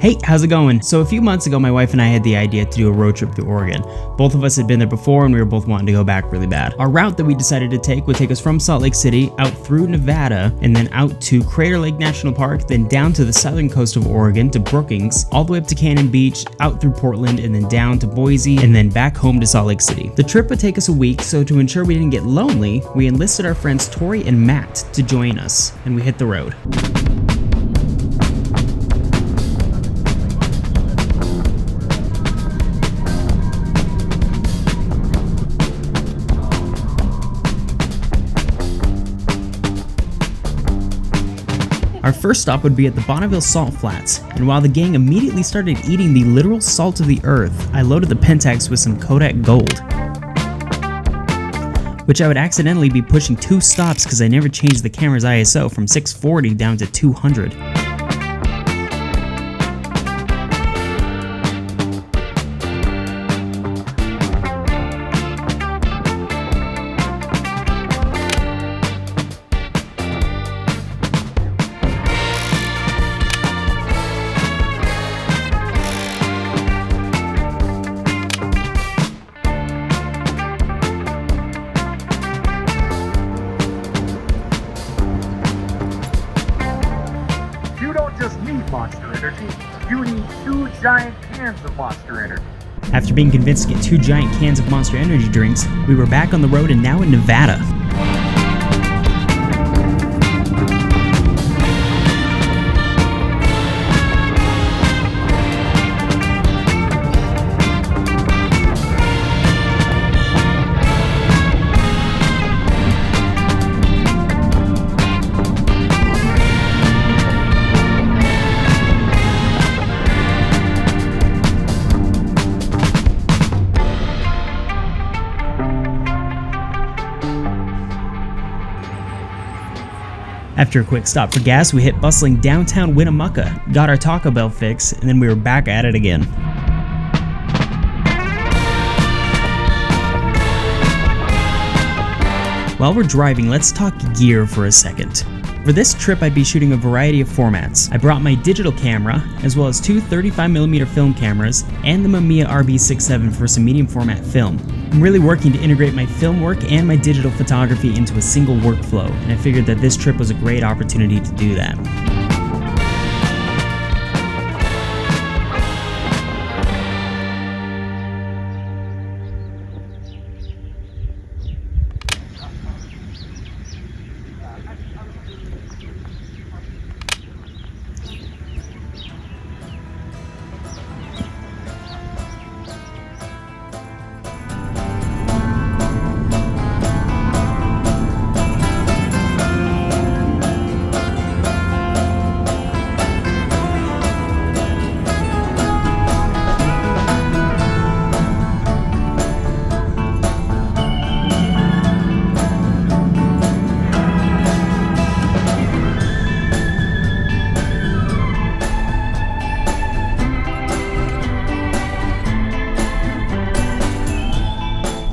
Hey, how's it going? So a few months ago, my wife and I had the idea to do a road trip through Oregon. Both of us had been there before and we were both wanting to go back really bad. Our route that we decided to take would take us from Salt Lake City out through Nevada and then out to Crater Lake National Park, then down to the southern coast of Oregon to Brookings, all the way up to Cannon Beach, out through Portland, and then down to Boise, and then back home to Salt Lake City. The trip would take us a week, so to ensure we didn't get lonely, we enlisted our friends Tori and Matt to join us, and we hit the road. Our first stop would be at the Bonneville Salt Flats, and while the gang immediately started eating the literal salt of the earth, I loaded the Pentax with some Kodak Gold, which I would accidentally be pushing 2 stops because I never changed the camera's ISO from 640 down to 200. Monster Energy, you need 2 giant cans of Monster Energy. After being convinced to get 2 giant cans of Monster Energy drinks, we were back on the road and now in Nevada. After a quick stop for gas, we hit bustling downtown Winnemucca, got our Taco Bell fix, and then we were back at it again. While we're driving, let's talk gear for a second. For this trip, I'd be shooting a variety of formats. I brought my digital camera, as well as 2 35mm film cameras, and the Mamiya RB67 for some medium format film. I'm really working to integrate my film work and my digital photography into a single workflow, and I figured that this trip was a great opportunity to do that.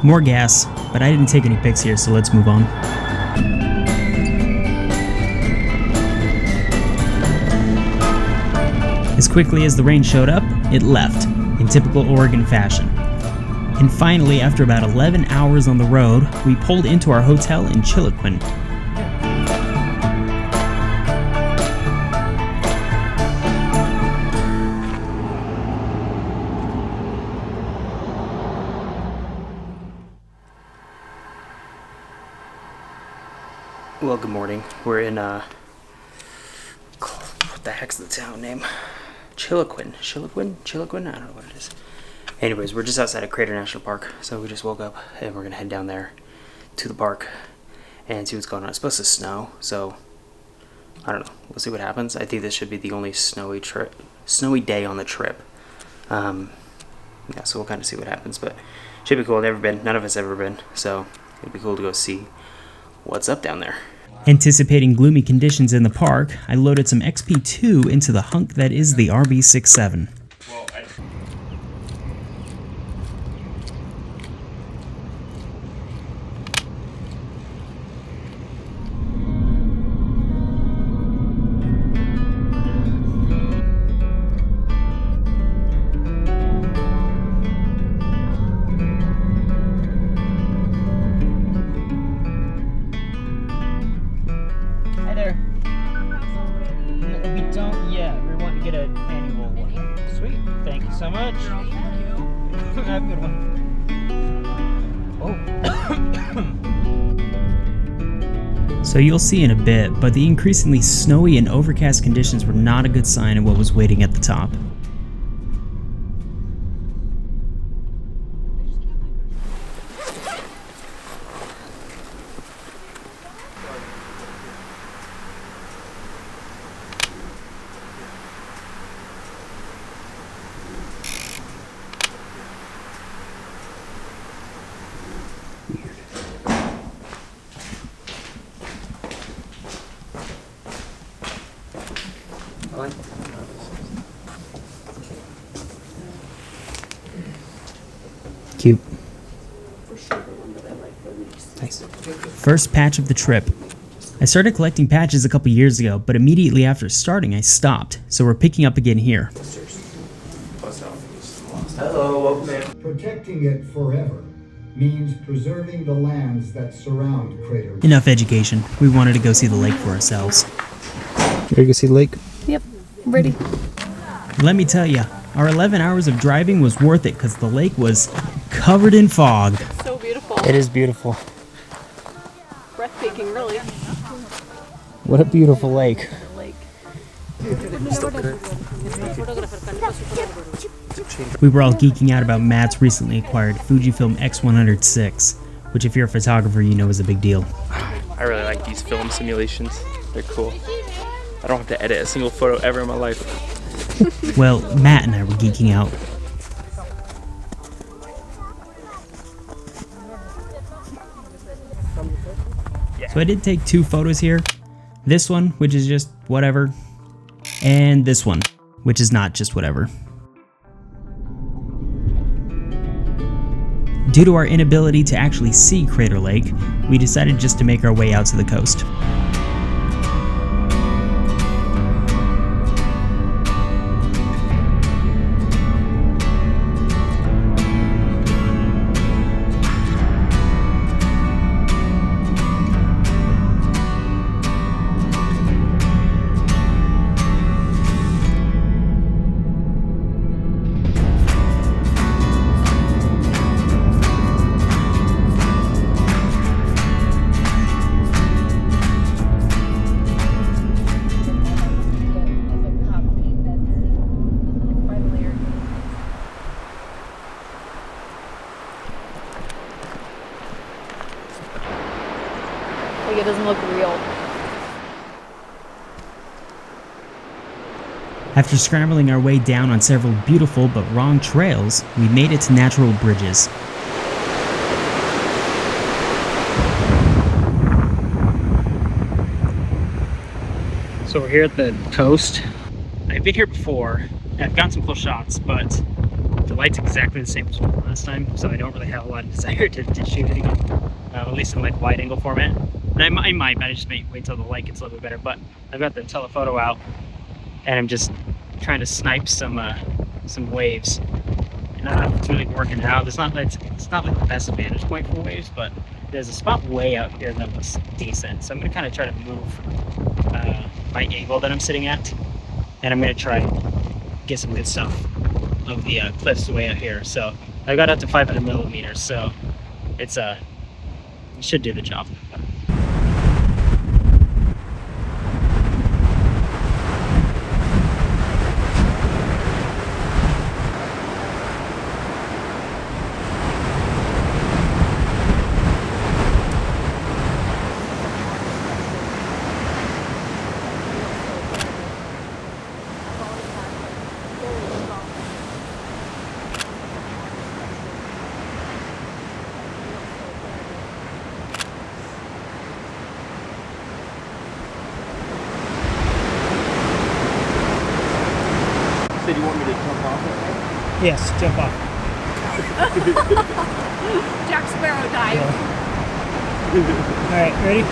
More gas, but I didn't take any pics here, so let's move on. As quickly as the rain showed up, it left, in typical Oregon fashion. And finally, after about 11 hours on the road, we pulled into our hotel in Chiloquin. Well, good morning. We're in, what the heck's the town name? Chiloquin? I don't know what it is. Anyways, we're just outside of Crater National Park, so we just woke up and we're gonna head down there to the park and see what's going on. It's supposed to snow, so I don't know. We'll see what happens. I think this should be the only snowy day on the trip. Yeah, so we'll kind of see what happens, but should be cool. Never been. None of us ever been, so it'd be cool to go see what's up down there. Anticipating gloomy conditions in the park, I loaded some XP2 into the hunk that is the RB67. so much. Have a good one. So you'll see in a bit, but the increasingly snowy and overcast conditions were not a good sign of what was waiting at the top. Cute. Nice. First patch of the trip. I started collecting patches a couple years ago, but immediately after starting I stopped, so we're picking up again here. Hello, welcome in. Protecting it forever means preserving the lands that surround Crater. Enough education. We wanted to go see the lake for ourselves. Ready to go see the lake? Yep, ready. Let me tell ya, our 11 hours of driving was worth it because the lake was covered in fog. So beautiful. It is beautiful. Breathtaking, really. What a beautiful lake. We were all geeking out about Matt's recently acquired Fujifilm X106, which if you're a photographer you know is a big deal. I really like these film simulations. They're cool. I don't have to edit a single photo ever in my life. Well, Matt and I were geeking out. So I did take 2 photos here. This one, which is just whatever, and this one, which is not just whatever. Due to our inability to actually see Crater Lake, we decided just to make our way out to the coast. Like it doesn't look real. After scrambling our way down on several beautiful but wrong trails, we made it to natural bridges. So we're here at the coast. I've been here before, and I've gotten some cool shots, but the light's exactly the same as last time, so I don't really have a lot of desire to shoot it again, at least in like wide angle format. And I might, but I just may wait till the light gets a little bit better. But I've got the telephoto out, and I'm just trying to snipe some waves. And I don't know if it's really working out. It's not like the best vantage point for waves, but there's a spot way out here that looks decent. So I'm gonna kind of try to move my angle that I'm sitting at, and I'm gonna try and get some good stuff of the cliffs way out here. So I got up to 500 millimeters, so it's it should do the job. So do you want me to jump off it? Yes, jump off. Jack Sparrow dive. All right, ready?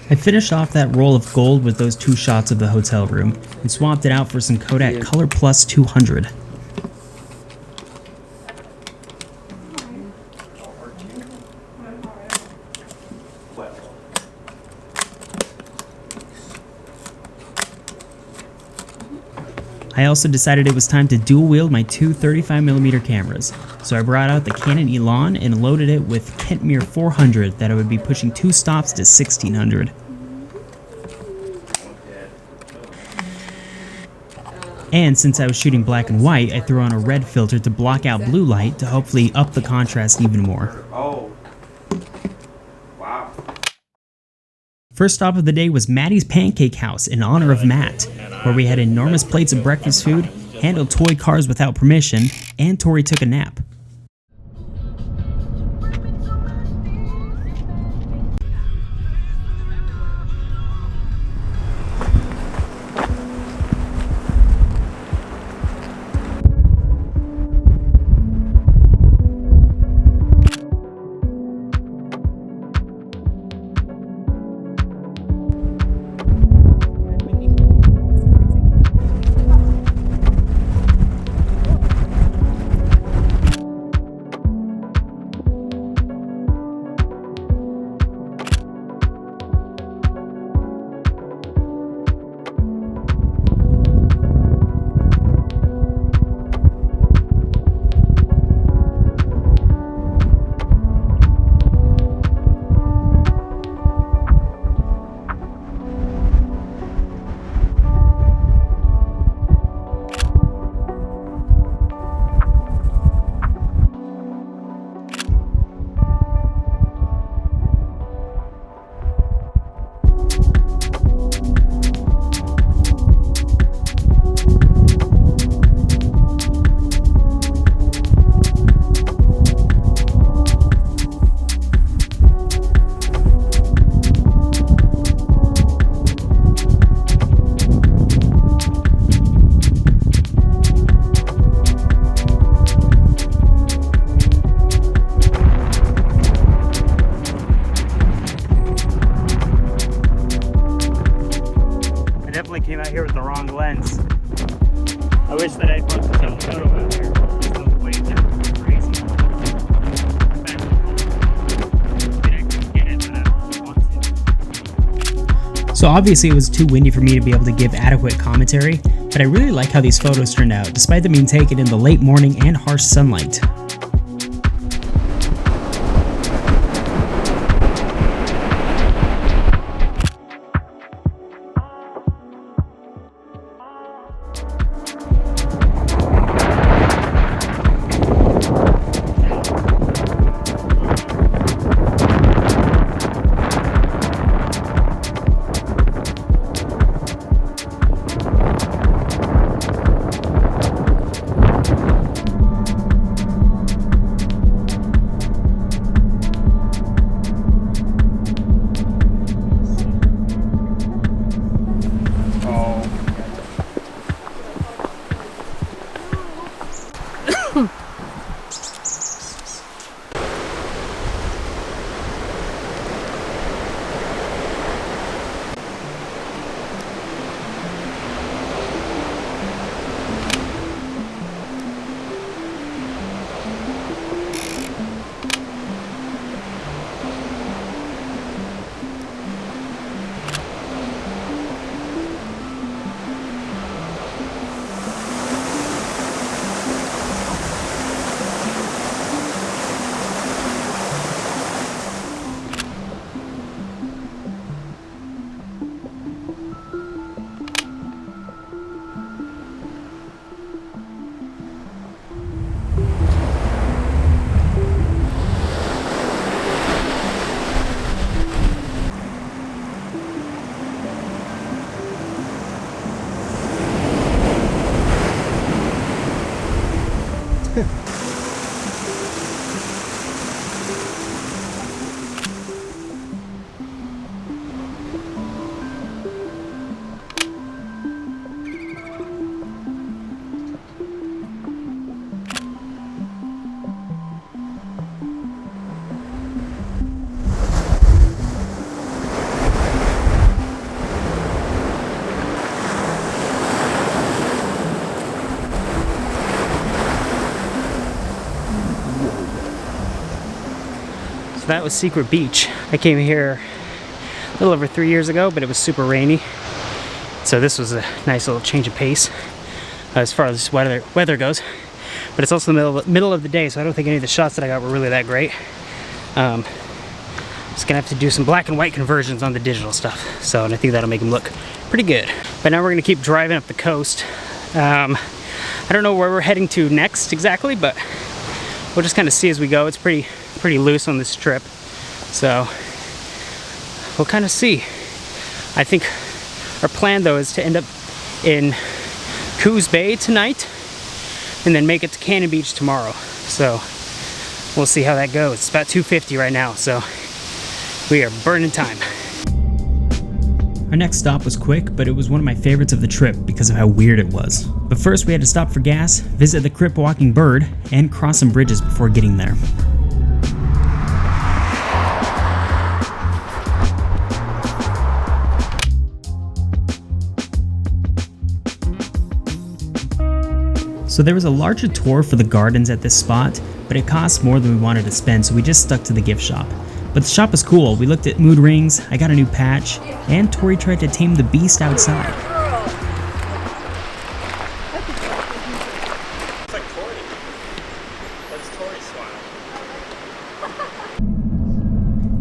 I finished off that roll of gold with those 2 shots of the hotel room and swapped it out for some Kodak Color Plus 200. I also decided it was time to dual wield my 2 35mm cameras, so I brought out the Canon Elan and loaded it with Kentmere 400 that I would be pushing 2 stops to 1600. And since I was shooting black and white, I threw on a red filter to block out blue light to hopefully up the contrast even more. Oh. Wow. First stop of the day was Maddie's Pancake House in honor of Matt, where we had enormous plates of breakfast food, handled toy cars without permission, and Tori took a nap. Came out here with the wrong lens. I wish that I'd booked some photo out here. Those waves are crazy. So obviously it was too windy for me to be able to give adequate commentary, but I really like how these photos turned out, despite them being taken in the late morning and harsh sunlight. So that was Secret Beach. I came here a little over 3 years ago, but it was super rainy. So this was a nice little change of pace as far as weather goes. But it's also the middle of the day, so I don't think any of the shots that I got were really that great. Just gonna have to do some black and white conversions on the digital stuff. So, and I think that'll make them look pretty good. But now we're gonna keep driving up the coast. I don't know where we're heading to next exactly, but we'll just kind of see as we go. It's pretty loose on this trip, so we'll kind of see. I think our plan though is to end up in Coos Bay tonight and then make it to Cannon Beach tomorrow. So we'll see how that goes. It's about 2:50 right now, so we are burning time. Our next stop was quick, but it was one of my favorites of the trip because of how weird it was. But first we had to stop for gas, visit the Crip Walking Bird, and cross some bridges before getting there. So there was a larger tour for the gardens at this spot, but it cost more than we wanted to spend, so we just stuck to the gift shop. But the shop was cool. We looked at mood rings, I got a new patch, and Tori tried to tame the beast outside. It's like Tori. That's Tori's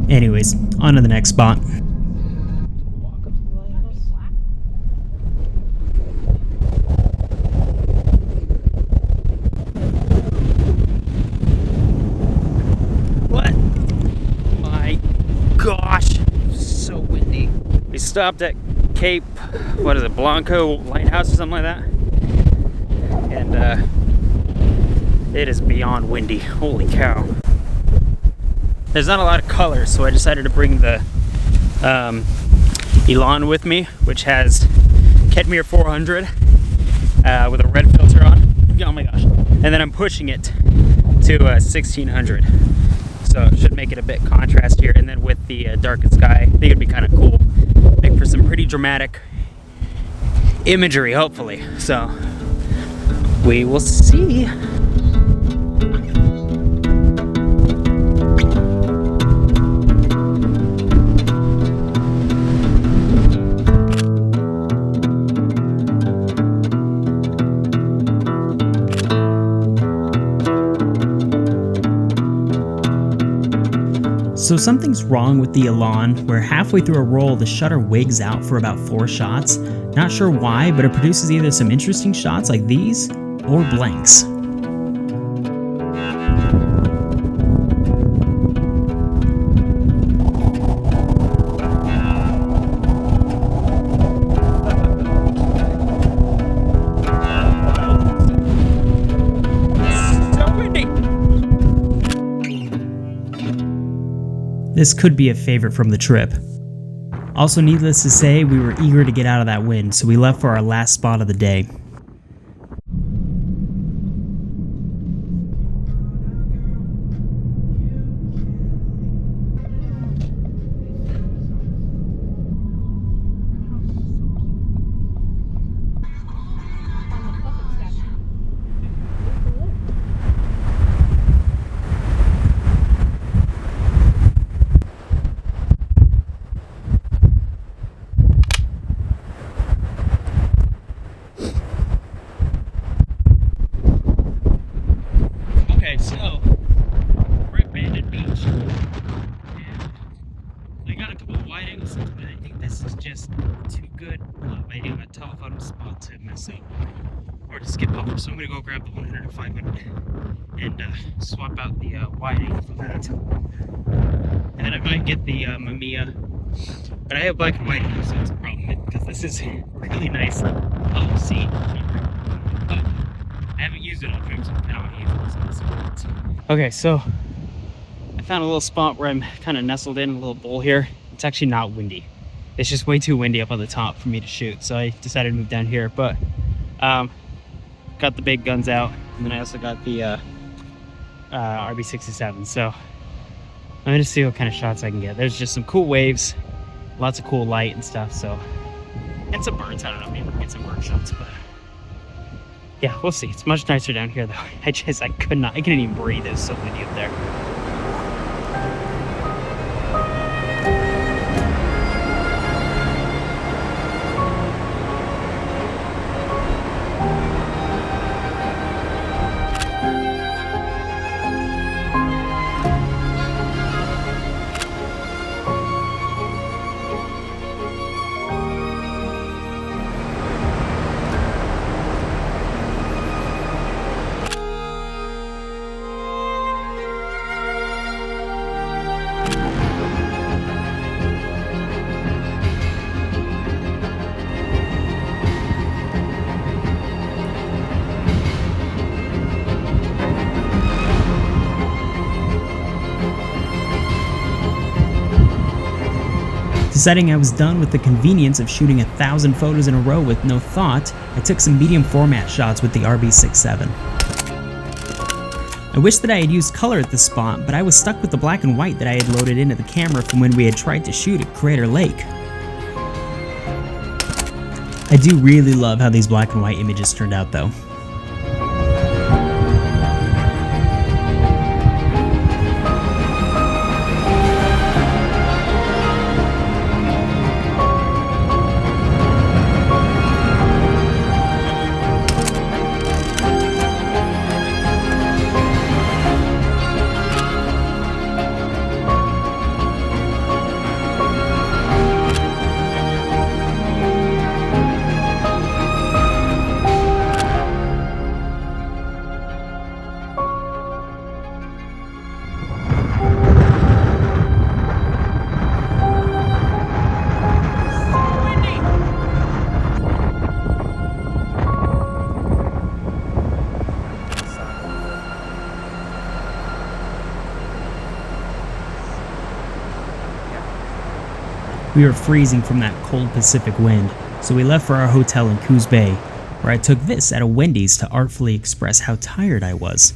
smile. Anyways, on to the next spot. Gosh, so windy. We stopped at Cape, what is it, Blanco Lighthouse or something like that, and it is beyond windy. Holy cow. There's not a lot of colors, so I decided to bring the Elan with me, which has Ketmere 400 with a red filter on. Oh my gosh. And then I'm pushing it to 1600. So it should make it a bit contrast here, and then with the darkened sky, I think it'd be kind of cool. Make for some pretty dramatic imagery, hopefully. So we will see. So something's wrong with the Elan, where halfway through a roll the shutter wigs out for about 4 shots. Not sure why, but it produces either some interesting shots like these, or blanks. This could be a favorite from the trip. Also, needless to say, we were eager to get out of that wind, so we left for our last spot of the day. So we're at Bandit Beach, and I got a couple of wide angles, but I think this is just too good I do a telephoto spot to mess up or to skip over. So I'm gonna go grab the 100 and 500 and swap out the wide angle for that, and then I might get the Mamiya, but I have black and white, so it's a problem because this is really nice seat. I haven't used it on trips, so I don't want to use it. Okay, so I found a little spot where I'm kind of nestled in a little bowl here. It's actually not windy. It's just way too windy up on the top for me to shoot, so I decided to move down here. But got the big guns out, and then I also got the RB67. So I'm gonna see what kind of shots I can get. There's just some cool waves, lots of cool light and stuff. So, and some birds. I don't know, maybe we'll get some bird shots, but. Yeah, we'll see. It's much nicer down here though. I couldn't even breathe. It was so windy up there. Deciding I was done with the convenience of shooting 1,000 photos in a row with no thought, I took some medium format shots with the RB67. I wish that I had used color at this spot, but I was stuck with the black and white that I had loaded into the camera from when we had tried to shoot at Crater Lake. I do really love how these black and white images turned out though. We were freezing from that cold Pacific wind, so we left for our hotel in Coos Bay, where I took this at a Wendy's to artfully express how tired I was.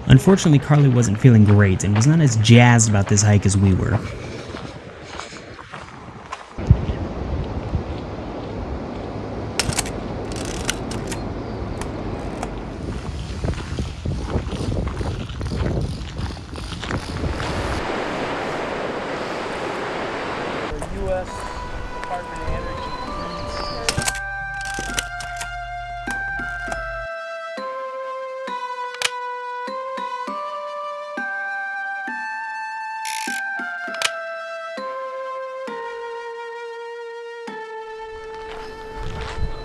Unfortunately, Carly wasn't feeling great and was not as jazzed about this hike as we were. U.S. Department of Energy.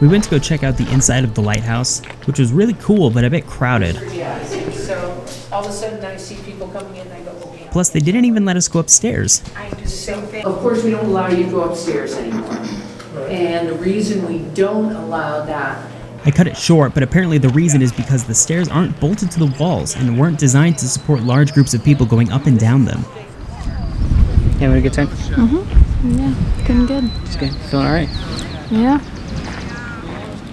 We went to go check out the inside of the lighthouse, which was really cool but a bit crowded. Yeah, so all of a sudden I see people coming in and I go, okay. Plus, they didn't even let us go upstairs. I do the same thing. Of course, we don't allow you to go upstairs anymore. And the reason we don't allow that. I cut it short, but apparently the reason is because the stairs aren't bolted to the walls and weren't designed to support large groups of people going up and down them. You having a good time? Yeah, feeling good. It's good. Feeling alright? Yeah.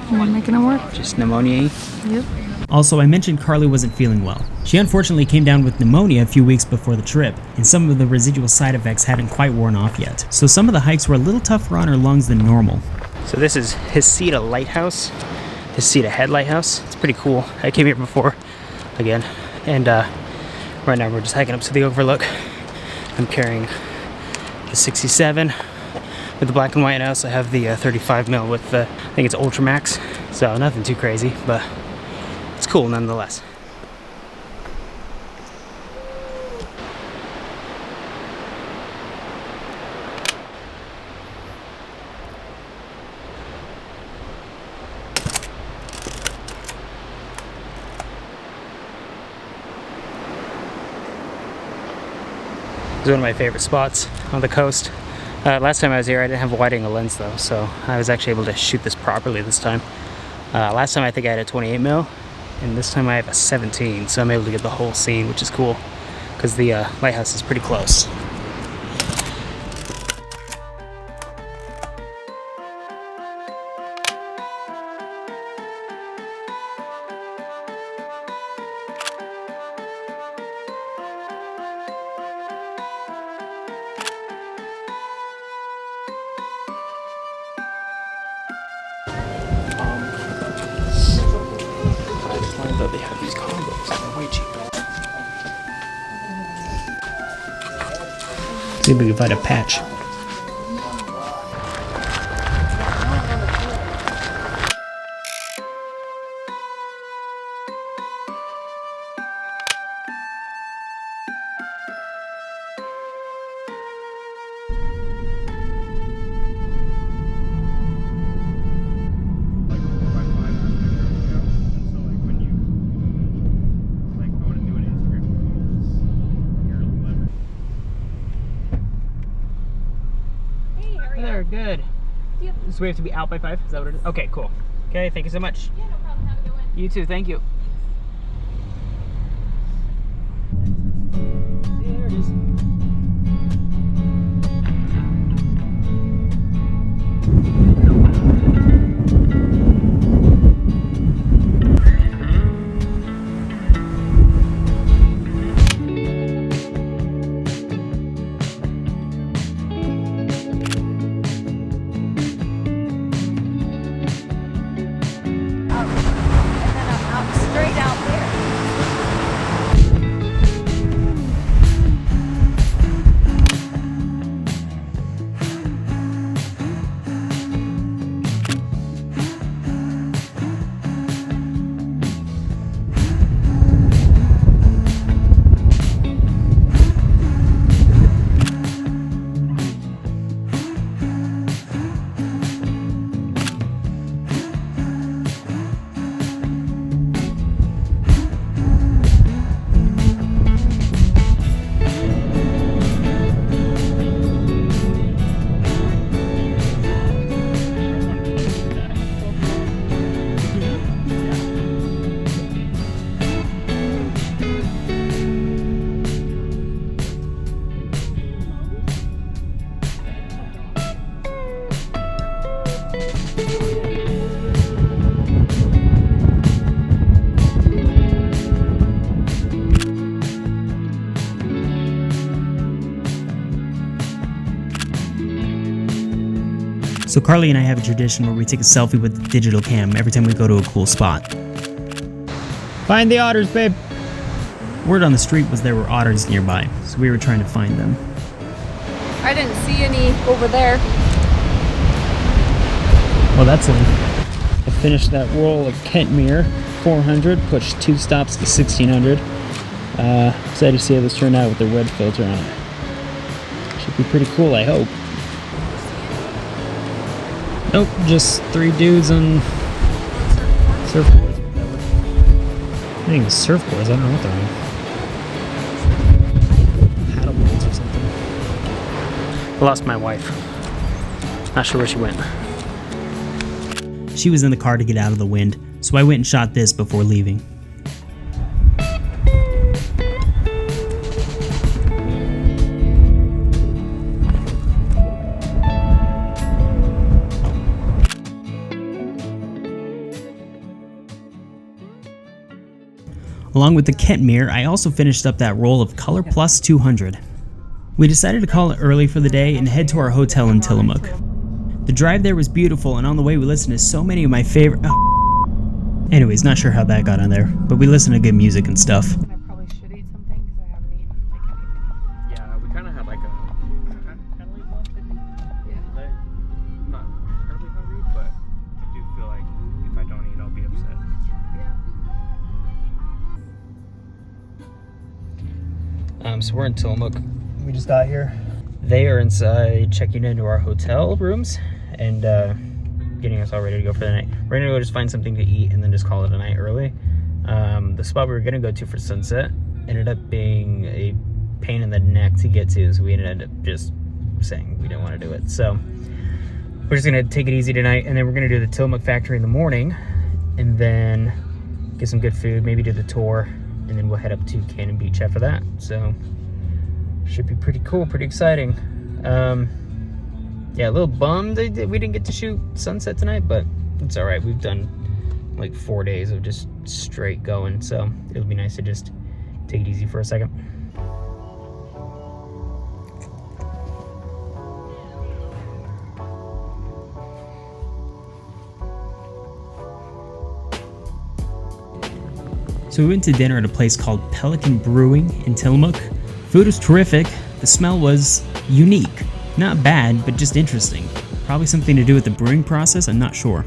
We're making it work. Just pneumonia. Yep. Also, I mentioned Carly wasn't feeling well. She unfortunately came down with pneumonia a few weeks before the trip, and some of the residual side effects hadn't quite worn off yet. So some of the hikes were a little tougher on her lungs than normal. So this is Hesita Lighthouse. Hesita Head Lighthouse. It's pretty cool. I came here before, again, and right now we're just hiking up to the overlook. I'm carrying the 67 with the black and white, and I also have the 35mm with the, I think it's Ultra Max. So nothing too crazy, but it's cool nonetheless. It's one of my favorite spots on the coast. Last time I was here, I didn't have a wide-angle lens though, so I was actually able to shoot this properly this time. Last time I think I had a 28mm, and this time I have a 17, so I'm able to get the whole scene, which is cool, because the lighthouse is pretty close. I just learned that they have these combos, they're way cheaper. See if we can find a patch. There, good. So we have to be out by 5? Is that what it is? Okay, cool. Okay, thank you so much. Yeah, no problem. Have a good one. You too, thank you. There it is. Straight out there. So Carly and I have a tradition where we take a selfie with the digital cam every time we go to a cool spot. Find the otters, babe. Word on the street was there were otters nearby, so we were trying to find them. I didn't see any over there. Well, that's lame. I finished that roll of Kentmere 400, pushed 2 stops to 1600. Excited to see how this turned out with the red filter on it. Should be pretty cool, I hope. Nope, just 3 dudes on surfboards. I think it's surfboards, I don't know what they're on. Paddleboards or something. I lost my wife. Not sure where she went. She was in the car to get out of the wind, so I went and shot this before leaving. Along with the Kentmere, I also finished up that roll of Color Plus 200. We decided to call it early for the day and head to our hotel in Tillamook. The drive there was beautiful, and on the way we listened to so many of my favorite... Anyways, not sure how that got on there, but we listened to good music and stuff. I probably should eat something because I haven't eaten like anything. Yeah, we kind of had like a kind of late lunch, I think. Yeah. I'm not incredibly hungry, but I do feel like if I don't eat, I'll be upset. So we're in Tillamook. We just got here. They are inside checking into our hotel rooms and getting us all ready to go for the night. We're gonna go just find something to eat and then just call it a night early. The spot we were gonna go to for sunset ended up being a pain in the neck to get to, so we ended up just saying we didn't want to do it. So we're just gonna take it easy tonight, and then we're gonna do the Tillamook factory in the morning, and then get some good food, maybe do the tour, and then we'll head up to Cannon Beach after that. So should be pretty cool, pretty exciting. Yeah, a little bummed we didn't get to shoot sunset tonight, but it's all right. We've done like 4 days of just straight going, so it'll be nice to just take it easy for a second. So we went to dinner at a place called Pelican Brewing in Tillamook. Food was terrific. The smell was unique. Not bad, but just interesting. Probably something to do with the brewing process, I'm not sure.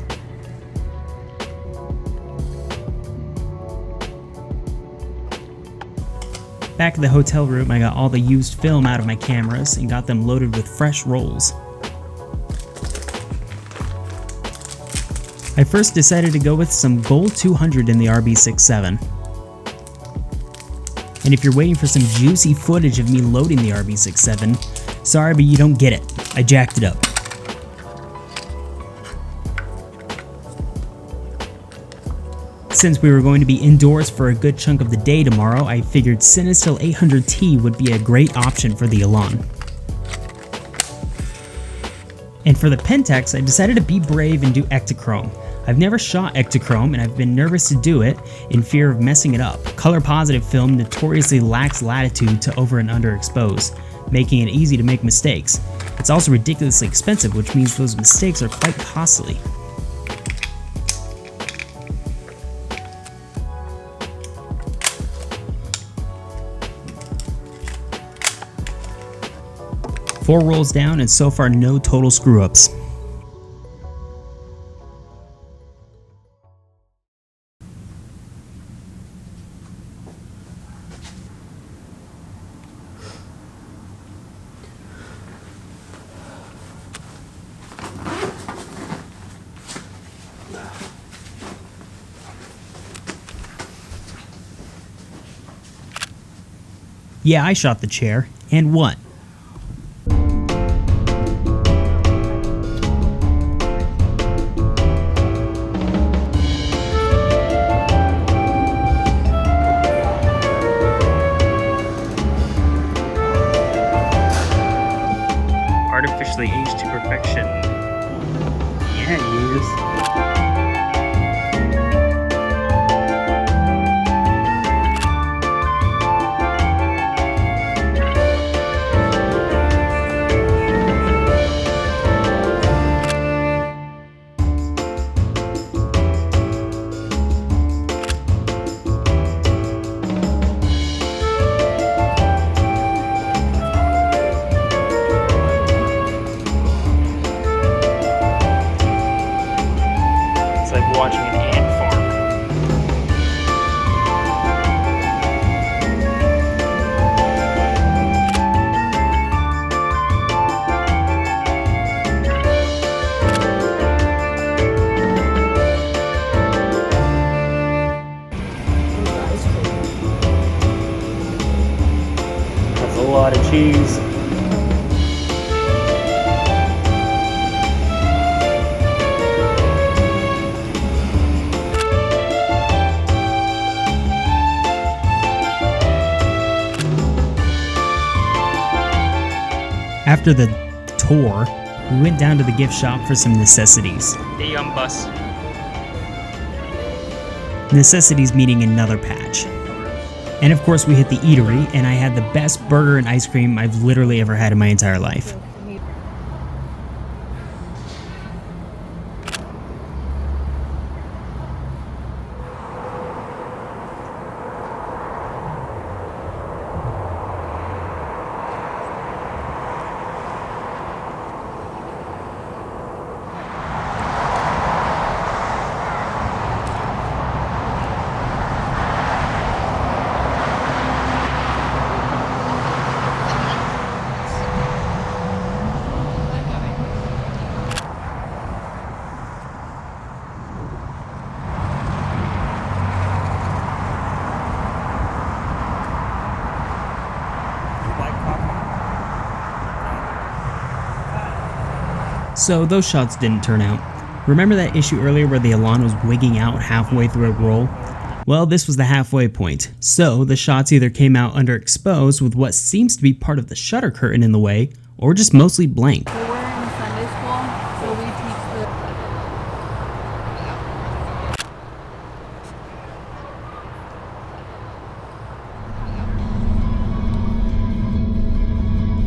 Back at the hotel room, I got all the used film out of my cameras and got them loaded with fresh rolls. I first decided to go with some Gold 200 in the RB67. And if you're waiting for some juicy footage of me loading the RB67, sorry, but you don't get it. I jacked it up. Since we were going to be indoors for a good chunk of the day tomorrow, I figured Cinestill 800T would be a great option for the Elan. And for the Pentax, I decided to be brave and do Ektachrome. I've never shot Ektachrome and I've been nervous to do it in fear of messing it up. Color positive film notoriously lacks latitude to over and underexpose, making it easy to make mistakes. It's also ridiculously expensive, which means those mistakes are quite costly. Four rolls down and so far no total screw-ups. Yeah, I shot the chair, and won. Artificially aged to perfection. Yeah, he is. It's like watching an ant farm. That's a lot of cheese. After the tour, we went down to the gift shop for some necessities. Hey, bus. Necessities meaning another patch. And of course we hit the eatery, and I had the best burger and ice cream I've literally ever had in my entire life. So those shots didn't turn out. Remember that issue earlier where the Elan was wigging out halfway through a roll? Well, this was the halfway point. So the shots either came out underexposed with what seems to be part of the shutter curtain in the way, or just mostly blank. So we're in Sunday school, so we teach the...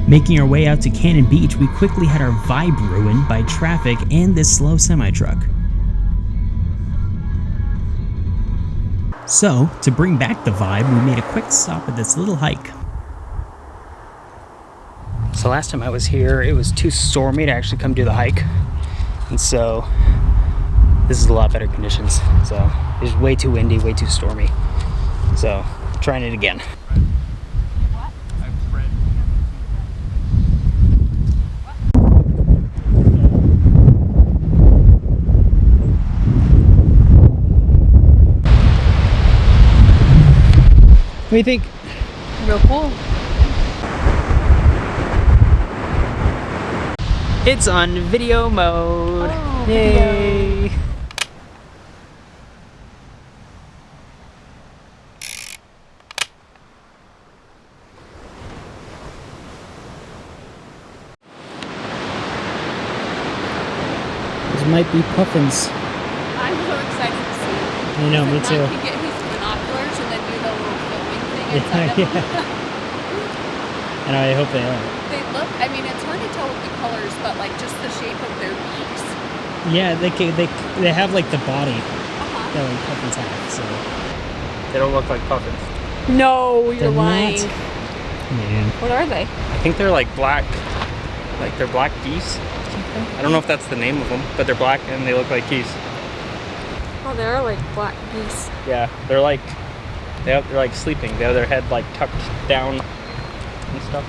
Making our way out to Cannon Beach, we quickly had our vibe ruined by traffic and this slow semi-truck. So, to bring back the vibe, we made a quick stop at this little hike. So last time I was here, it was too stormy to actually come do the hike. And so this is a lot better conditions. So it's way too windy, way too stormy. So trying it again. What do you think? Real cool. It's on video mode. Oh, Yay! These might be puffins. I'm so excited to see. I know, me Matt too. can get his binoculars and then do the little filming thing Yeah, inside of them. yeah. And I hope they are. They look, I mean, it's hard to tell with the colors, but like just the shape of their beaks. Yeah, they have like the body Uh-huh. that like puffins have, so they don't look like puffins. No, They're you're lying. not. Man, What are they? I think they're like black, like they're black geese. I don't know if that's the name of them, but they're black and they look like geese. Oh, they are like black geese. Yeah, they're like sleeping. They have their head like tucked down and stuff.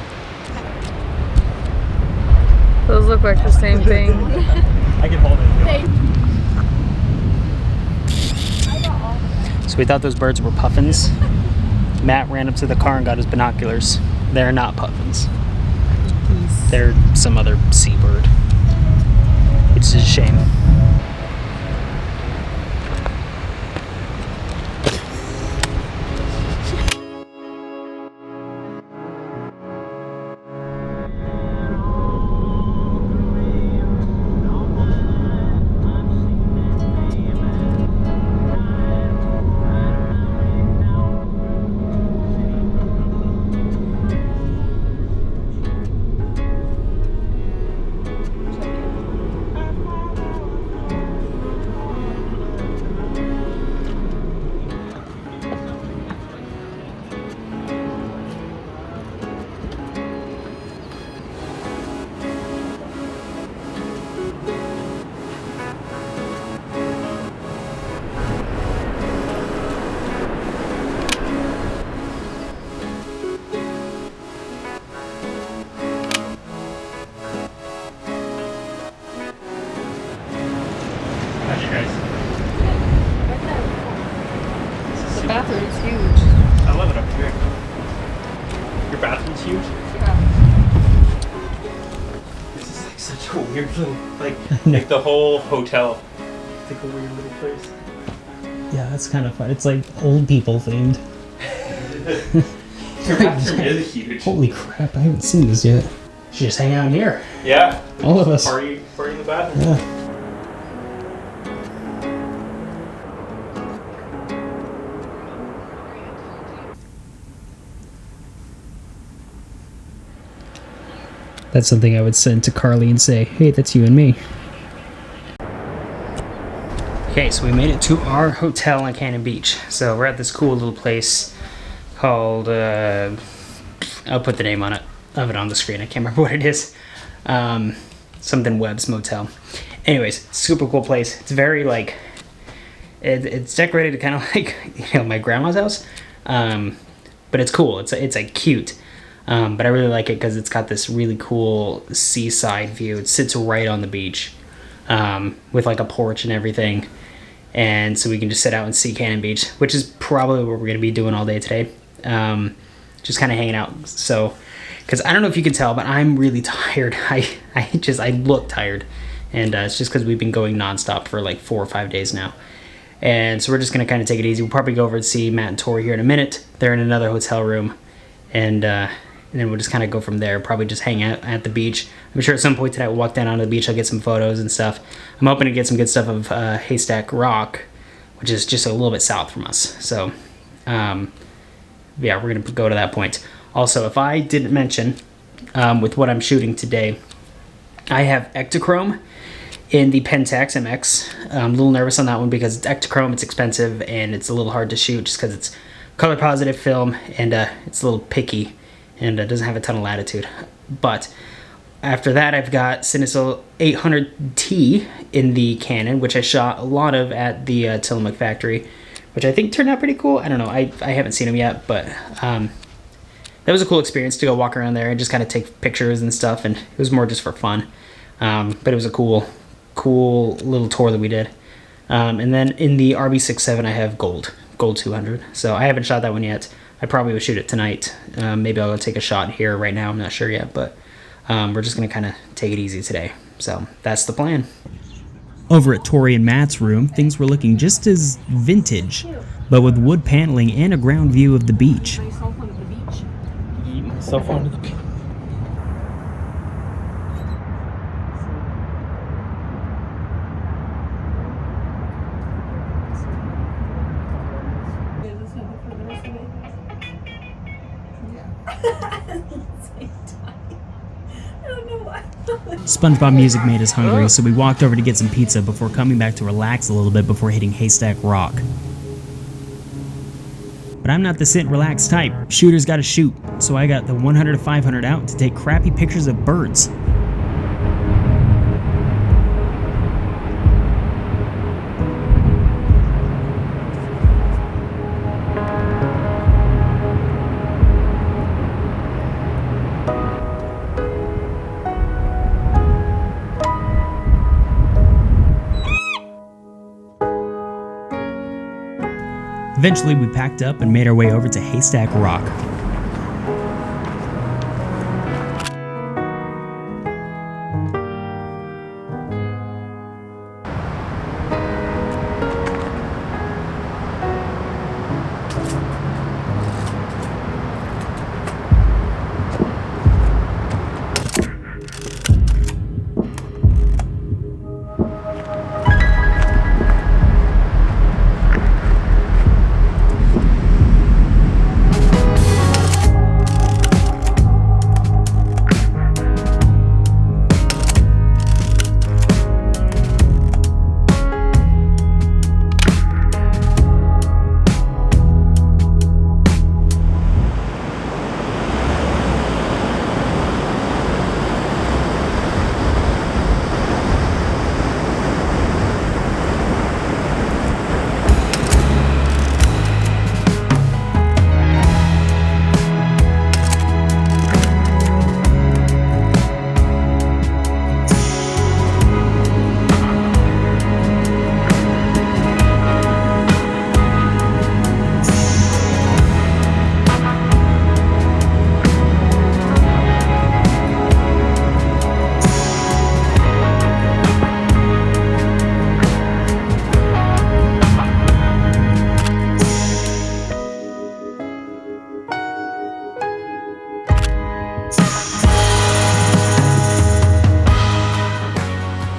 Those look like the same thing. I can hold it. so we thought those birds were puffins. Matt ran up to the car and got his binoculars. They're not puffins. They're some other seabird. It's a shame. The bathroom's huge. I love it up here. Your bathroom's huge. Yeah. This is like such a weird little, like the whole hotel. It's like a weird little place. Yeah, that's kind of fun. It's like old people themed. Your bathroom is huge. Holy crap, I haven't seen this yet. Should just hang out here. Yeah. All of us. Party in the bathroom. Yeah. That's something I would send to Carly and say, hey, that's you and me. Okay, so we made it to our hotel on Cannon Beach. So we're at this cool little place called, I'll put the name on it, of it on the screen. I can't remember what it is. Something Webb's Motel. Anyways, super cool place. It's very like, it's decorated kind of like, my grandma's house. But it's cool. It's like cute. But I really like it because it's got this really cool seaside view. It sits right on the beach, with like a porch and everything. And so we can just sit out and see Cannon Beach, which is probably what we're going to be doing all day today. Just kind of hanging out. So, because I don't know if you can tell, but I'm really tired. I look tired. And it's just because we've been going nonstop for like 4 or 5 days now. And so we're just going to kind of take it easy. We'll probably go over and see Matt and Tori here in a minute. They're in another hotel room. And then we'll just kind of go from there. Probably just hang out at the beach. I'm sure at some point today we'll walk down onto the beach. I'll get some photos and stuff. I'm hoping to get some good stuff of Haystack Rock, which is just a little bit south from us. So, yeah, we're going to go to that point. Also, if I didn't mention, with what I'm shooting today, I have Ektachrome in the Pentax MX. I'm a little nervous on that one because it's Ektachrome, it's expensive, and it's a little hard to shoot just because it's color positive film and it's a little picky and doesn't have a ton of latitude. But after that, I've got Cinecil 800T in the Canon, which I shot a lot of at the Tillamook factory, which I think turned out pretty cool. I don't know. I haven't seen them yet, but that was a cool experience to go walk around there and just kind of take pictures and stuff, and it was more just for fun. But it was a cool little tour that we did. And then in the RB67, I have Gold 200. So I haven't shot that one yet. I probably will shoot it tonight. Maybe I'll go take a shot here right now. I'm not sure yet, but we're just going to kind of take it easy today. So that's the plan. Over at Tori and Matt's room, things were looking just as vintage, but with wood paneling and a ground view of the beach. My cell phone at the beach. Cell phone to the beach. SpongeBob music made us hungry, so we walked over to get some pizza before coming back to relax a little bit before hitting Haystack Rock. But I'm not the sit and relax type. Shooters gotta shoot, so I got the 100 to 500 out to take crappy pictures of birds. Eventually, we packed up and made our way over to Haystack Rock.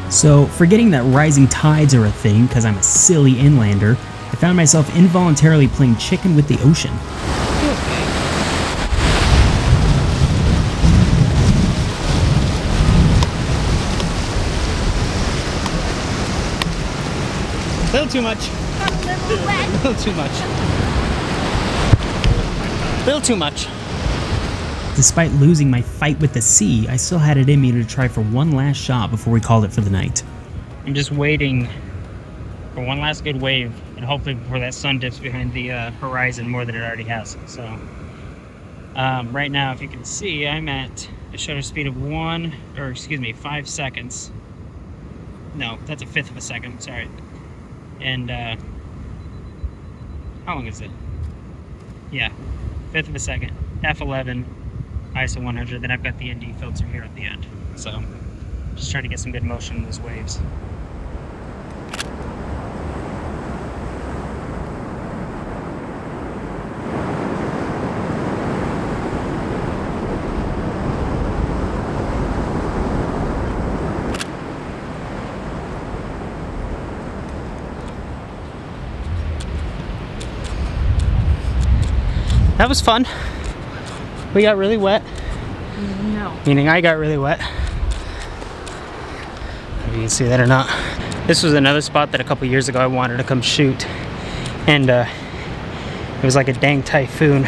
So, forgetting that rising tides are a thing because I'm a silly inlander, I found myself involuntarily playing chicken with the ocean. A little too much. A little too much. A little too much. Despite losing my fight with the sea, I still had it in me to try for one last shot before we called it for the night. I'm just waiting for one last good wave, and hopefully before that sun dips behind the horizon more than it already has. So, right now, if you can see, I'm at a shutter speed of 5 seconds. No, that's a fifth of a second, sorry. And, how long is it? Yeah, fifth of a second, f11. ISO 100, then I've got the ND filter here at the end. So, just trying to get some good motion in those waves. That was fun. We got really wet. No. Meaning I got really wet. If you can see that or not. This was another spot that a couple years ago I wanted to come shoot. And it was like a dang typhoon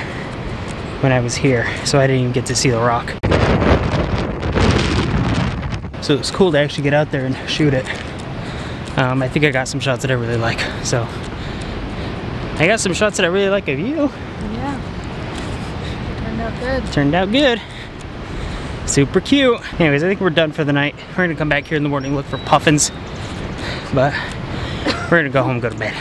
when I was here. So I didn't even get to see the rock. So it was cool to actually get out there and shoot it. I think I got some shots that I really like. So I got some shots that I really like of you. Yeah. Turned out good. Turned out good. Super cute. Anyways, I think we're done for the night. We're gonna come back here in the morning, look for puffins. But we're gonna go home, go to bed.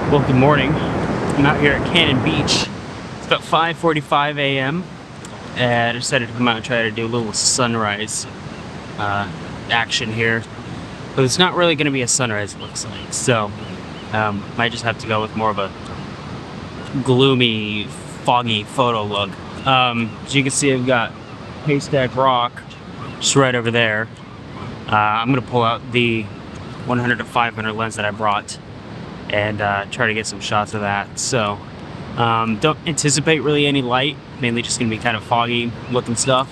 Well, good morning. I'm out here at Cannon Beach. It's about 5:45 a.m. and I decided to come out and try to do a little sunrise action here. But it's not really going to be a sunrise, it looks like. So, might just have to go with more of a gloomy, foggy photo look. As you can see, I've got Haystack Rock just right over there. I'm going to pull out the 100 to 500 lens that I brought and try to get some shots of that. So don't anticipate really any light, mainly just gonna be kind of foggy looking stuff,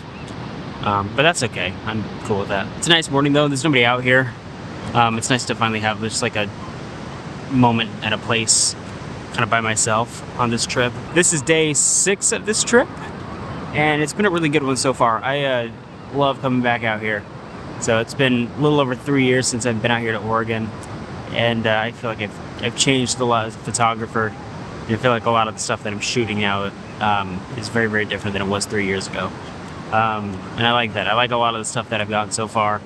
but that's okay. I'm cool with that. It's a nice morning though. There's nobody out here. It's nice to finally have just like a moment at a place kind of by myself on this trip. This is day 6 of this trip and it's been a really good one so far. I love coming back out here. So it's been a little over 3 years since I've been out here to Oregon, and I feel like I've changed a lot as a photographer. And I feel like a lot of the stuff that I'm shooting now is very, very different than it was 3 years ago. And I like that. I like a lot of the stuff that I've gotten so far,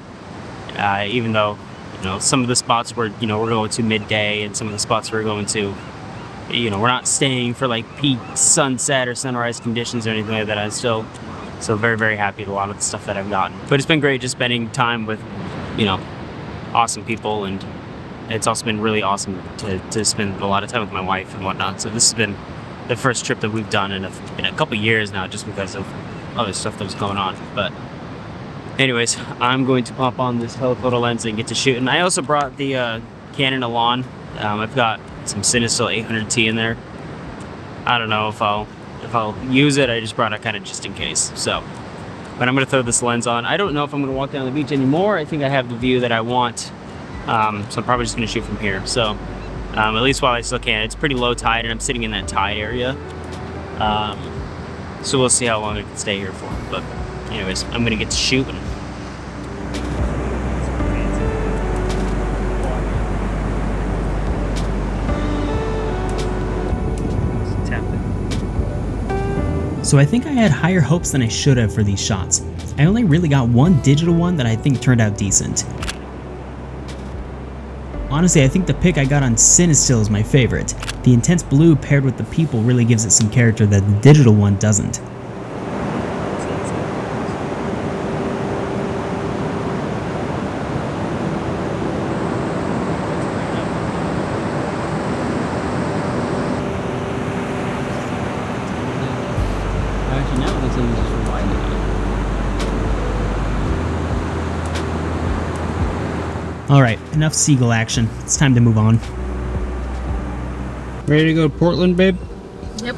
even though, you know, some of the spots where, you know, we're going to midday and some of the spots we're going to, you know, we're not staying for like peak sunset or sunrise conditions or anything like that. I'm still very, very happy with a lot of the stuff that I've gotten. But it's been great just spending time with, you know, awesome people, and it's also been really awesome to spend a lot of time with my wife and whatnot. So this has been the first trip that we've done in a couple years now, just because of other stuff that was going on. But anyways, I'm going to pop on this telephoto lens and get to shooting. I also brought the Canon Elan. I've got some Cinestill 800T in there. I don't know if I'll use it. I just brought it kind of just in case. So, but I'm gonna throw this lens on. I don't know if I'm gonna walk down the beach anymore. I think I have the view that I want. So I'm probably just gonna shoot from here. So at least while I still can. It's pretty low tide and I'm sitting in that tide area. So we'll see how long I can stay here for. But anyways, I'm gonna get to shooting. So I think I had higher hopes than I should have for these shots. I only really got one digital one that I think turned out decent. Honestly, I think the pic I got on Cinestill is my favorite. The intense blue paired with the people really gives it some character that the digital one doesn't. Actually, now it looks like it's just rewinding it. Alright, enough seagull action. It's time to move on. Ready to go to Portland, babe? Yep.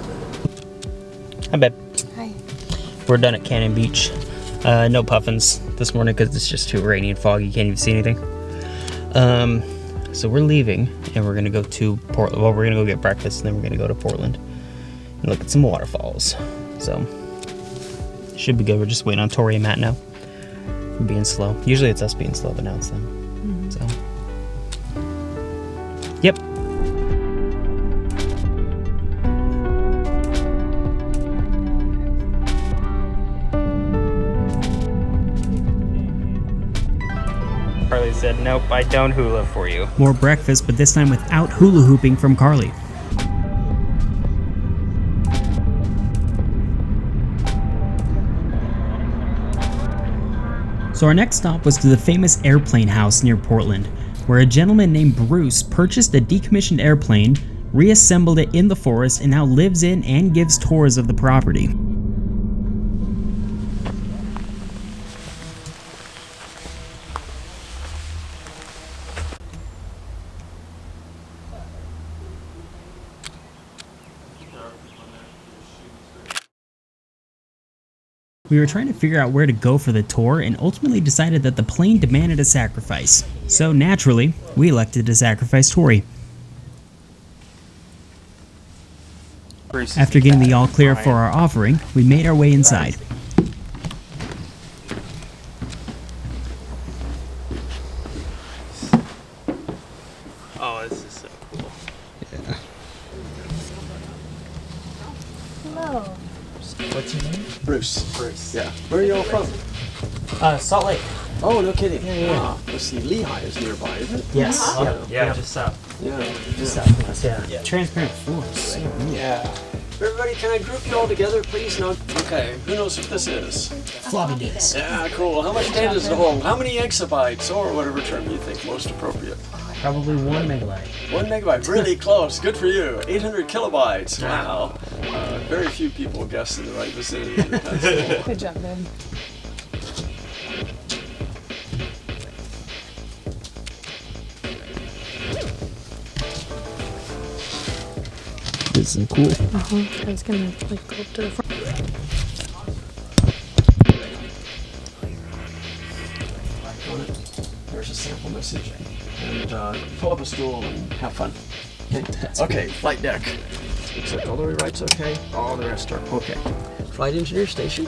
Hi, babe. Hi. We're done at Cannon Beach. No puffins this morning because it's just too rainy and foggy. You can't even see anything. So we're leaving and we're gonna go to Portland. Well, we're gonna go get breakfast and then we're gonna go to Portland and look at some waterfalls. So should be good. We're just waiting on Tori and Matt now. We're being slow. Usually it's us being slow, but now it's them. So yep. said, nope, I don't hula for you. More breakfast, but this time without hula hooping from Carly. So our next stop was to the famous airplane house near Portland, where a gentleman named Bruce purchased a decommissioned airplane, reassembled it in the forest, and now lives in and gives tours of the property. We were trying to figure out where to go for the tour and ultimately decided that the plane demanded a sacrifice. So naturally, we elected to sacrifice Tori. After getting the all clear for our offering, we made our way inside. Oh, this is so cool. Hello. What's your name? Bruce. Bruce. Yeah. Where are you all from? Salt Lake. Oh, no kidding. Yeah. Ah, let's see, Lehigh is nearby, isn't it? Yes. Yeah, just south. Yeah. Just southwest. Yeah. Transparent floors. Yeah. Everybody, can I group you all together, please? No. Okay. Who knows what this is? Floppy disks. Yeah, cool. How much data does it hold? How many exabytes, or whatever term you think most appropriate? Probably 1 megabyte. 1 megabyte. Really close. Good for you. 800 kilobytes. Wow. Very few people guess in the right vicinity. That's cool. Good job, babe. This is cool. I was gonna like go up to the front. There's a sample message. And pull up a stool and have fun. Okay, flight deck. Except all the way right's okay. All the rest are okay. Flight engineer station.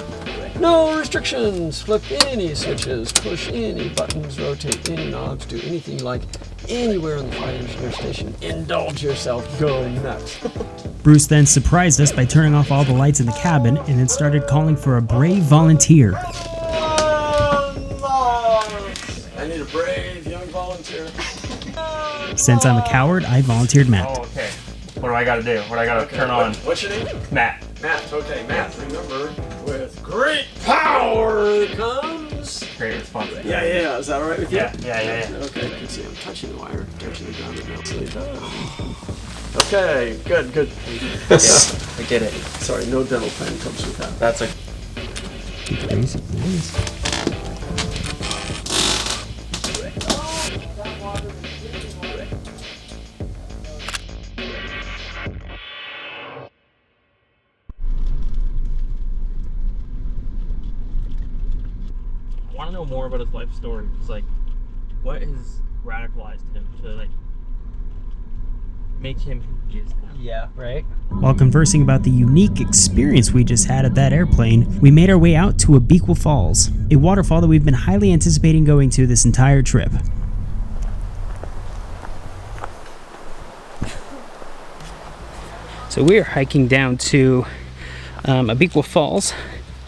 No restrictions. Flip any switches. Push any buttons. Rotate any knobs. Do anything you like anywhere on the flight engineer station. Indulge yourself. Go nuts. Bruce then surprised us by turning off all the lights in the cabin and then started calling for a brave volunteer. I need a brave young volunteer. Since I'm a coward, I volunteered Matt. Oh, okay. What do I gotta do? What do I gotta turn on? What's your name? Matt. Matt. Okay, Matt. Remember, with great power comes Great responsibility. Yeah. Is that all right with you? Yeah. Okay, you can see I'm touching the wire, touching the ground, and now so okay, good. Yes, I get it. Sorry, no dental plan comes with that. That's a I want to know more about his life story. It's like, what has radicalized him to like make him who he is now? yeah, right? While conversing about the unique experience we just had at that airplane, we made our way out to Abequa Falls, a waterfall that we've been highly anticipating going to this entire trip. So we are hiking down to Abequa Falls,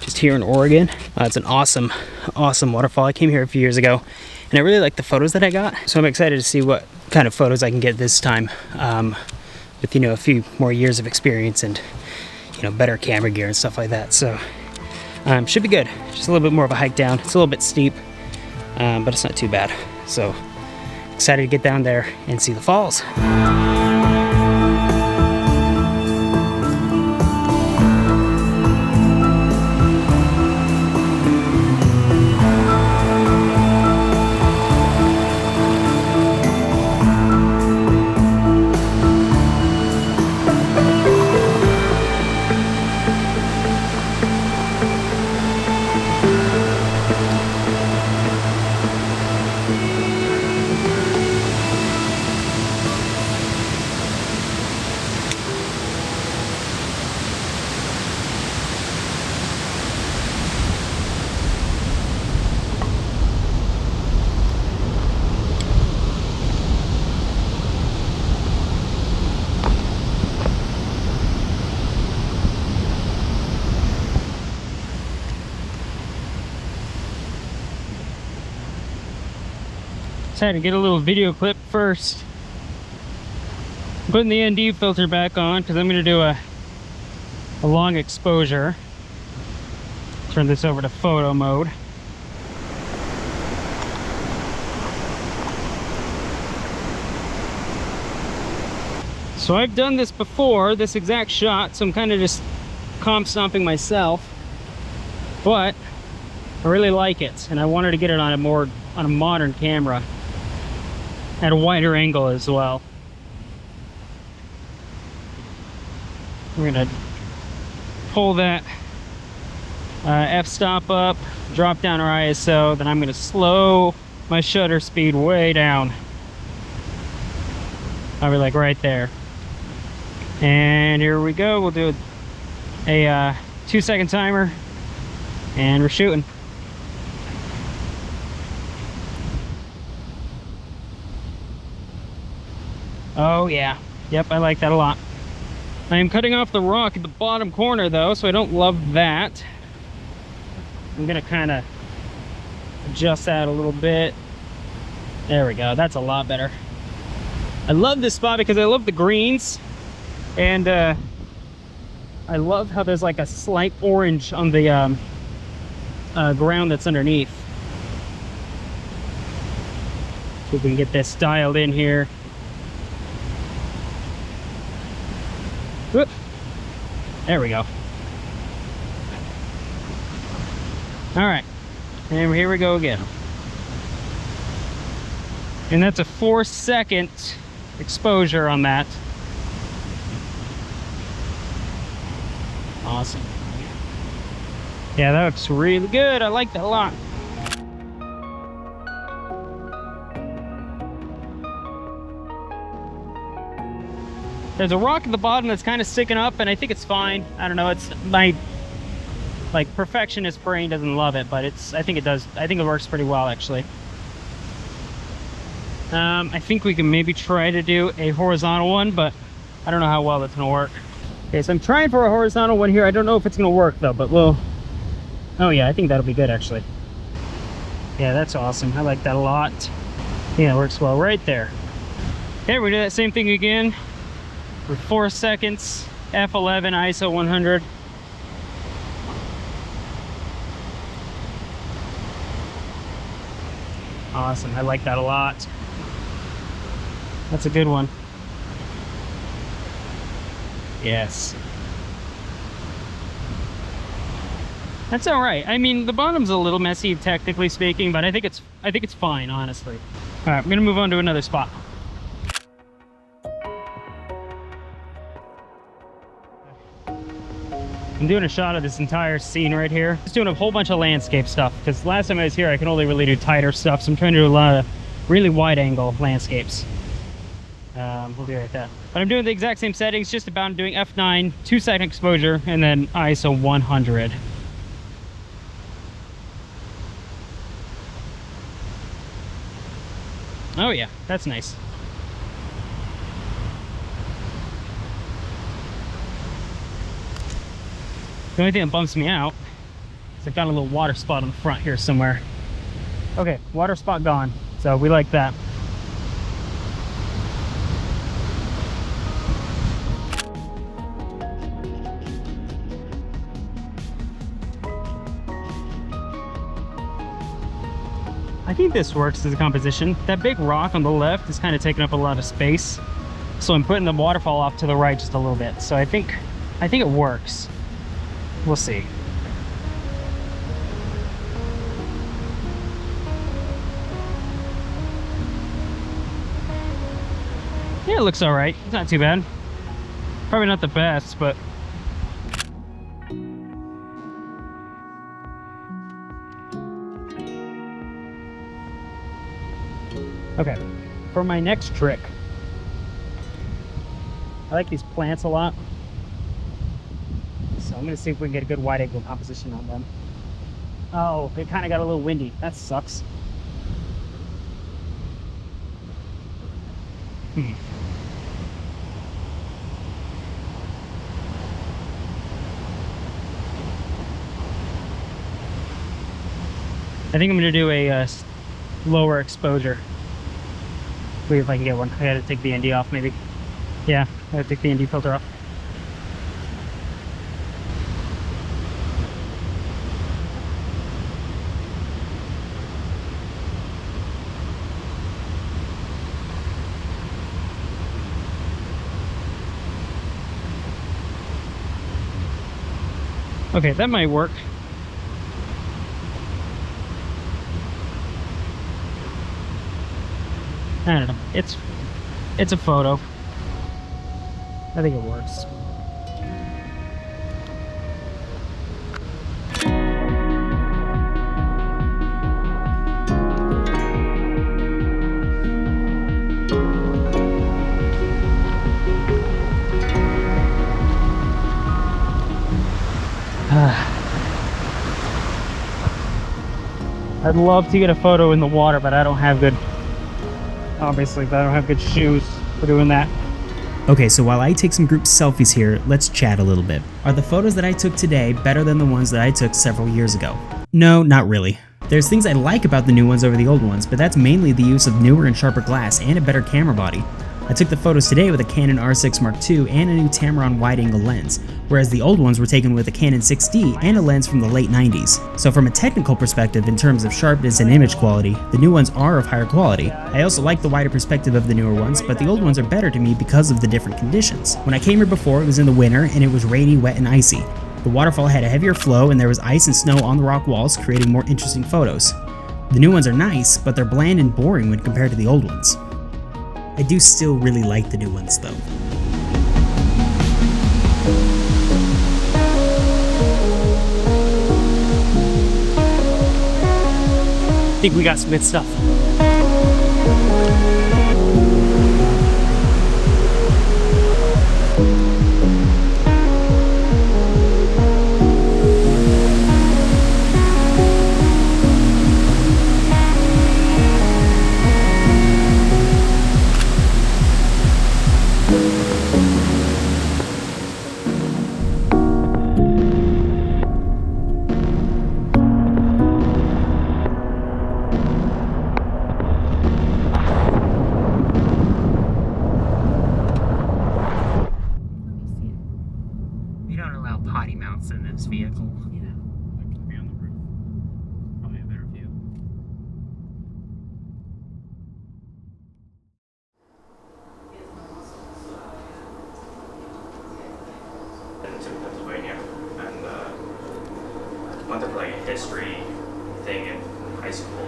just here in Oregon. It's an awesome waterfall. I came here a few years ago, and I really like the photos that I got. So I'm excited to see what kind of photos I can get this time, with a few more years of experience and better camera gear and stuff like that. So should be good. Just a little bit more of a hike down. It's a little bit steep, but it's not too bad. So excited to get down there and see the falls. had to get a little video clip first. I'm putting the ND filter back on because I'm going to do a long exposure. Turn this over to photo mode. So I've done this before, this exact shot, so I'm kind of just comp stomping myself, but I really like it, and I wanted to get it on a modern camera at a wider angle as well. We're gonna pull that f-stop up, drop down our ISO, then I'm gonna slow my shutter speed way down. I'll be like right there. And here we go. We'll do a 2-second timer, and we're shooting. Oh yeah, yep, I like that a lot. I am cutting off the rock at the bottom corner though, so I don't love that. I'm gonna kind of adjust that a little bit. There we go, that's a lot better. I love this spot because I love the greens, and I love how there's like a slight orange on the ground that's underneath. So we can get this dialed in here. Whoop. There we go. All right, and here we go again. And that's a 4-second exposure on that. Awesome. Yeah, that looks really good. I like that a lot. There's a rock at the bottom that's kind of sticking up, and I think it's fine. I don't know, it's my perfectionist brain doesn't love it, but I think it does. I think it works pretty well actually. I think we can maybe try to do a horizontal one, but I don't know how well that's gonna work. Okay, so I'm trying for a horizontal one here. I don't know if it's gonna work though, but we'll... Oh yeah, I think that'll be good actually. Yeah, that's awesome. I like that a lot. Yeah, it works well right there. Okay, we're gonna do that same thing again for 4 seconds, f11, ISO 100. Awesome, I like that a lot. That's a good one. Yes. That's all right. I mean, the bottom's a little messy, technically speaking, but I think it's fine, honestly. All right, I'm gonna move on to another spot. I'm doing a shot of this entire scene right here. Just doing a whole bunch of landscape stuff, because last time I was here, I could only really do tighter stuff, so I'm trying to do a lot of really wide angle landscapes. We'll be right there. But I'm doing the exact same settings, just about doing f9, 2-second exposure, and then ISO 100. Oh yeah, that's nice. The only thing that bumps me out is I've got a little water spot on the front here somewhere. Okay, water spot gone, so we like that. I think this works as a composition. That big rock on the left is kind of taking up a lot of space, so I'm putting the waterfall off to the right just a little bit. So I think it works. We'll see. Yeah, it looks all right. It's not too bad. Probably not the best, but okay. For my next trick, I like these plants a lot. So I'm gonna see if we can get a good wide angle composition on them. Oh, it kind of got a little windy. That sucks. I think I'm gonna do a lower exposure. See if I can get one. I gotta take the ND off maybe. Yeah, I gotta take the ND filter off. Okay, that might work. I don't know. It's a photo. I think it works. I'd love to get a photo in the water, but I don't have good, obviously, but I don't have good shoes for doing that. Okay, so while I take some group selfies here, let's chat a little bit. Are the photos that I took today better than the ones that I took several years ago? No, not really. There's things I like about the new ones over the old ones, but that's mainly the use of newer and sharper glass and a better camera body. I took the photos today with a Canon R6 Mark II and a new Tamron wide-angle lens, whereas the old ones were taken with a Canon 6D and a lens from the late 90s. So from a technical perspective, in terms of sharpness and image quality, the new ones are of higher quality. I also like the wider perspective of the newer ones, but the old ones are better to me because of the different conditions. When I came here before, it was in the winter and it was rainy, wet, and icy. The waterfall had a heavier flow and there was ice and snow on the rock walls, creating more interesting photos. The new ones are nice, but they're bland and boring when compared to the old ones. I do still really like the new ones though. I think we got some good stuff. We don't allow potty mounts in this vehicle. That could be on the roof. Probably a better view. To Pennsylvania, and went there for like a history thing in high school.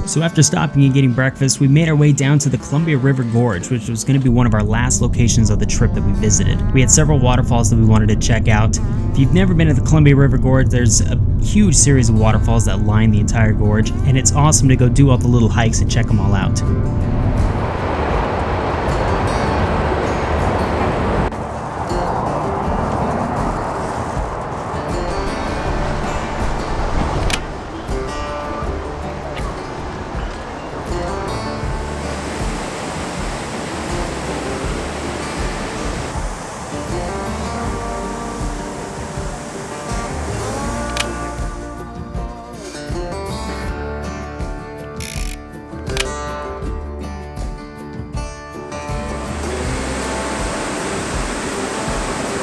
So after stopping and getting breakfast, we made our way down to the Columbia River Gorge, which was going to be one of our last locations of the trip that we visited. We had several waterfalls that we wanted to check out. If you've never been to the Columbia River Gorge, there's a huge series of waterfalls that line the entire gorge, and it's awesome to go do all the little hikes and check them all out.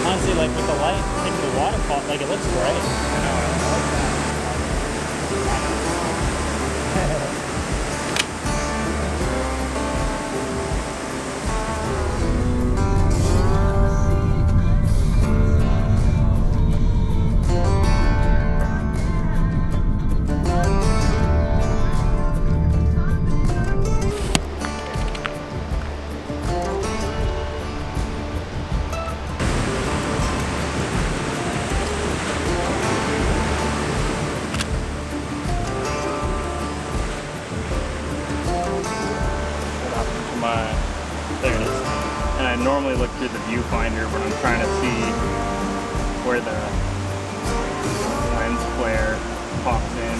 Honestly, like with the light hitting the waterfall, like it looks great. I know, I like that. There it is. And I normally look through the viewfinder when I'm trying to see where the lens flare pops in.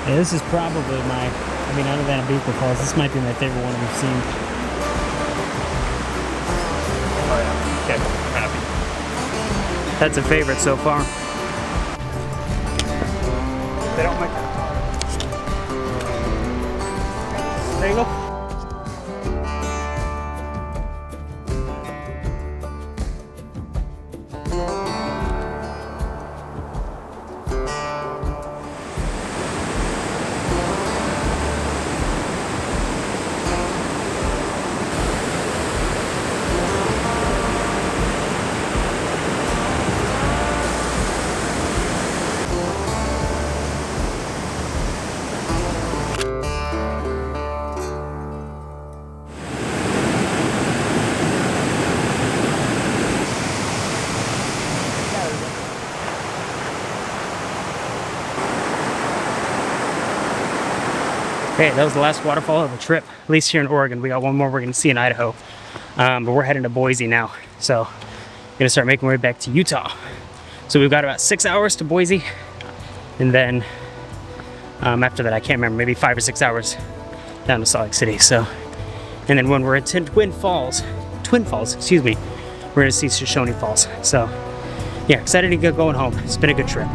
Yeah, this is probably my, other than Abiqua Falls, this might be my favorite one we've seen. Oh yeah, okay. That's a favorite so far. They don't make that. There you go. Okay, that was the last waterfall of the trip, at least here in Oregon. We got one more we're gonna see in Idaho. But we're heading to Boise now. So gonna start making our way back to Utah. So we've got about 6 hours to Boise. And then after that, I can't remember, maybe 5 or 6 hours down to Salt Lake City. So, and then when we're at Twin Falls, excuse me, we're gonna see Shoshone Falls. So yeah, excited to get going home. It's been a good trip.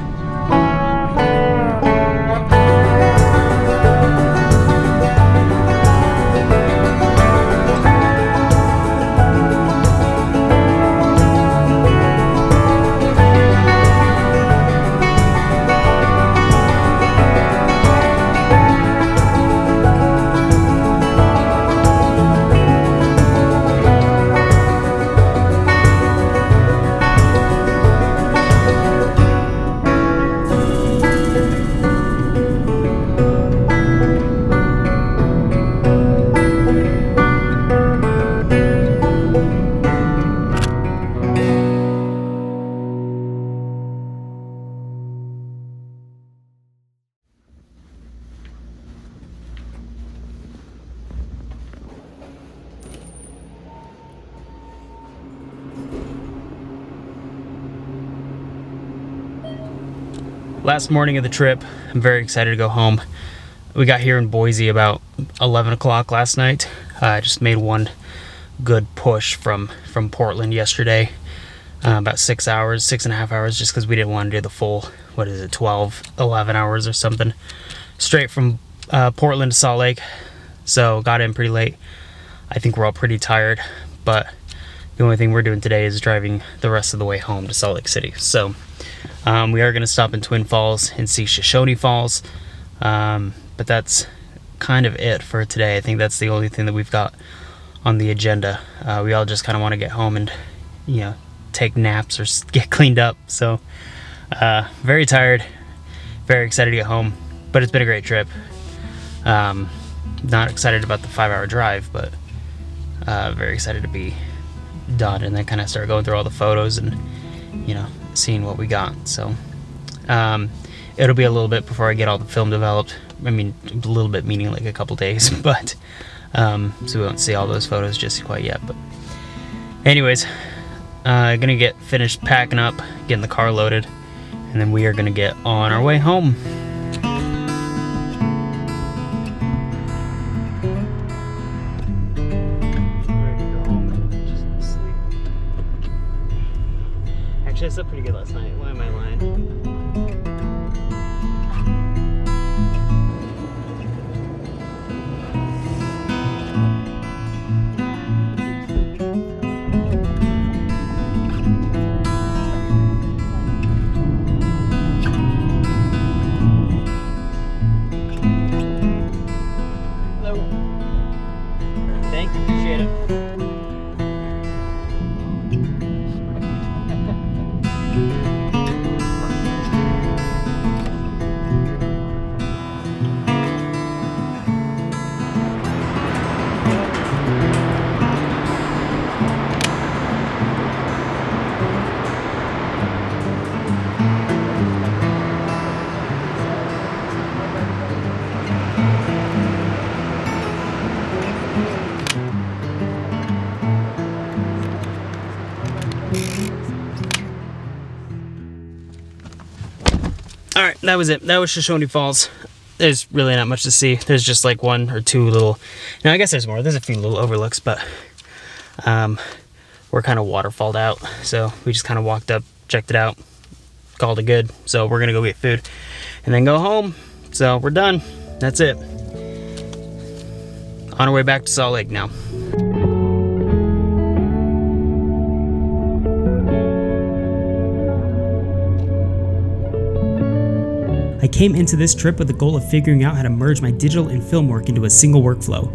Last morning of the trip, I'm very excited to go home. We got here in Boise about 11 o'clock last night. I just made one good push from Portland yesterday. About 6 hours, 6.5 hours, just because we didn't want to do the full, 11 hours or something. Straight from Portland to Salt Lake. So got in pretty late. I think we're all pretty tired, but the only thing we're doing today is driving the rest of the way home to Salt Lake City. So we are going to stop in Twin Falls and see Shoshone Falls, but that's kind of it for today. I think that's the only thing that we've got on the agenda. We all just kind of want to get home and, take naps or get cleaned up. So very tired, very excited to get home, but it's been a great trip. Not excited about the 5-hour drive, but very excited to be done and then kind of start going through all the photos and, seeing what we got. So it'll be a little bit before I get all the film developed. I mean, a little bit meaning like a couple days, but so we won't see all those photos just quite yet. But anyways, gonna get finished packing up, getting the car loaded, and then we are gonna get on our way home. Actually, I slept pretty good last night. Why am I lying? Thank you, appreciate it. Alright, that was it. That was Shoshone Falls. There's really not much to see. There's just like one or two little... Now, I guess there's more. There's a few little overlooks, but we're kind of waterfalled out. So we just kind of walked up checked it out, called it good. So we're gonna go get food and then go home. So we're done. That's it. On our way back to Salt Lake now. I came into this trip with the goal of figuring out how to merge my digital and film work into a single workflow.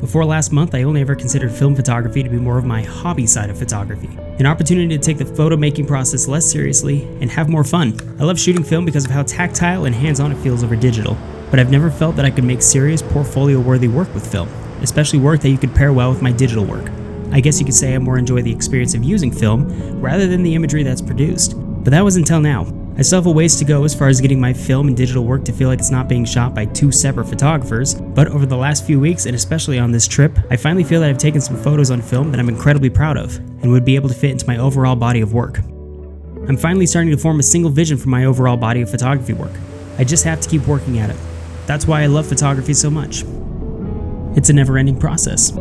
Before last month, I only ever considered film photography to be more of my hobby side of photography. An opportunity to take the photo making process less seriously and have more fun. I love shooting film because of how tactile and hands-on it feels over digital, but I've never felt that I could make serious portfolio-worthy work with film, especially work that you could pair well with my digital work. I guess you could say I more enjoy the experience of using film rather than the imagery that's produced. But that was until now. I still have a ways to go as far as getting my film and digital work to feel like it's not being shot by two separate photographers, but over the last few weeks, and especially on this trip, I finally feel that I've taken some photos on film that I'm incredibly proud of, and would be able to fit into my overall body of work. I'm finally starting to form a single vision for my overall body of photography work. I just have to keep working at it. That's why I love photography so much. It's a never-ending process.